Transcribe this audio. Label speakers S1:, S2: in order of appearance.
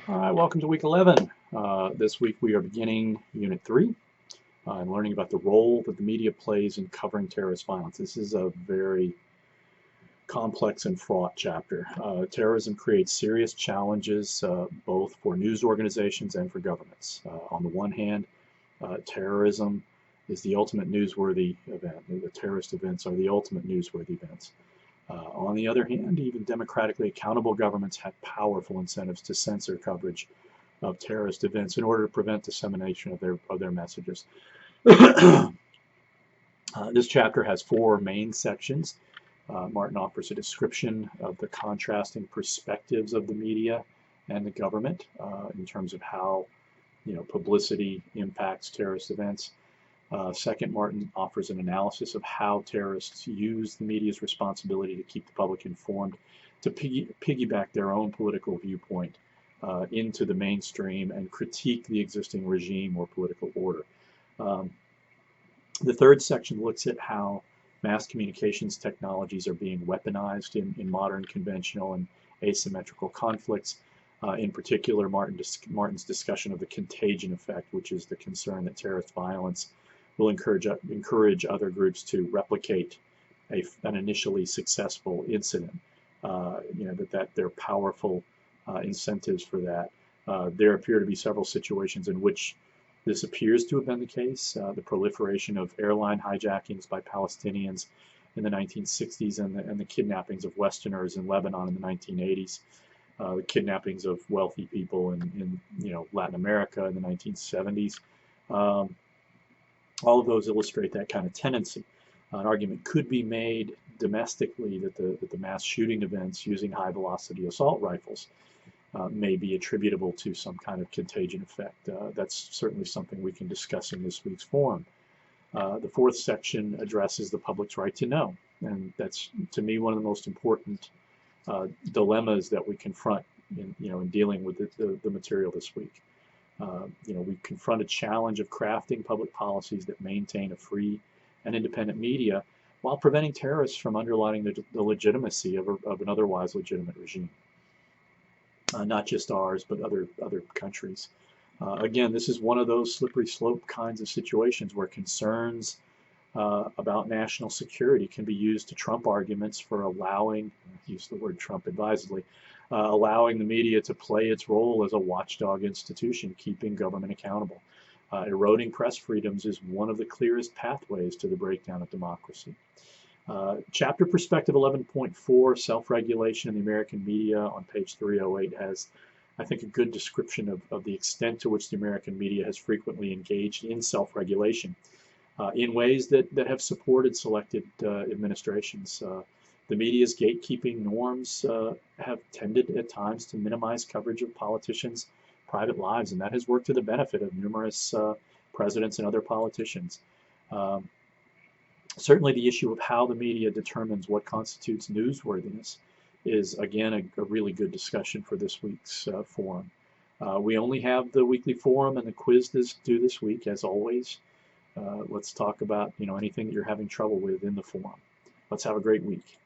S1: All right, welcome to week 11. This week we are beginning Unit 3 and learning about the role that the media plays in covering terrorist violence. This is a very complex and fraught chapter. Terrorism creates serious challenges both for news organizations and for governments. On the one hand, terrorism is the ultimate newsworthy event. The terrorist events are the ultimate newsworthy events. On the other hand, even democratically accountable governments have powerful incentives to censor coverage of terrorist events in order to prevent dissemination of their messages. This chapter has four main sections. Martin offers a description of the contrasting perspectives of the media and the government in terms of how publicity impacts terrorist events. Second, Martin offers an analysis of how terrorists use the media's responsibility to keep the public informed to piggyback their own political viewpoint into the mainstream and critique the existing regime or political order. The third section looks at how mass communications technologies are being weaponized in modern conventional and asymmetrical conflicts. In particular, Martin's discussion of the contagion effect, which is the concern that terrorist violence will encourage other groups to replicate an initially successful incident. That there are powerful incentives for that. There appear to be several situations in which this appears to have been the case. The proliferation of airline hijackings by Palestinians in the 1960s and the kidnappings of Westerners in Lebanon in the 1980s. The kidnappings of wealthy people in Latin America in the 1970s. All of those illustrate that kind of tendency. An argument could be made domestically that the mass shooting events using high-velocity assault rifles may be attributable to some kind of contagion effect. That's certainly something we can discuss in this week's forum. The fourth section addresses the public's right to know, and that's, to me, one of the most important dilemmas that we confront in dealing with the material this week. We confront a challenge of crafting public policies that maintain a free and independent media while preventing terrorists from underlining the legitimacy of an otherwise legitimate regime. Not just ours, but other countries. Again, this is one of those slippery slope kinds of situations where concerns about national security can be used to trump arguments for allowing, use the word Trump advisedly, allowing the media to play its role as a watchdog institution, keeping government accountable. Eroding press freedoms is one of the clearest pathways to the breakdown of democracy. Chapter Perspective 11.4, Self-Regulation in the American Media, on page 308, has, I think, a good description of the extent to which the American media has frequently engaged in self-regulation in ways that have supported selected administrations. The media's gatekeeping norms have tended at times to minimize coverage of politicians' private lives, and that has worked to the benefit of numerous presidents and other politicians. Certainly the issue of how the media determines what constitutes newsworthiness is, again, a really good discussion for this week's forum. We only have the weekly forum and the quiz due this week, as always. Let's talk about anything that you're having trouble with in the forum. Let's have a great week.